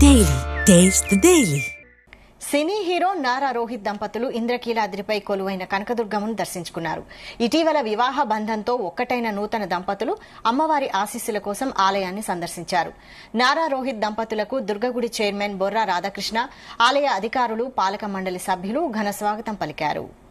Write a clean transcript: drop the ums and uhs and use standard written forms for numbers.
Daily. Taste the Daily. Cine hero Nara Rohit దంపతులు ఇంద్రకీలాద్రిపై కొలువైన కనకదుర్గమ్మను దర్శించుకున్నారు. ఇటీవల వివాహ బంధంతో ఒక్కటైన నూతన దంపతులు అమ్మవారి ఆశీస్సుల కోసం ఆలయాన్ని సందర్శించారు. నారా రోహిత్ దంపతులకు దుర్గగుడి చైర్మన్ బొర్రా రాధాకృష్ణ, ఆలయ అధికారులు, పాలక మండలి సభ్యులు ఘన స్వాగతం పలికారు.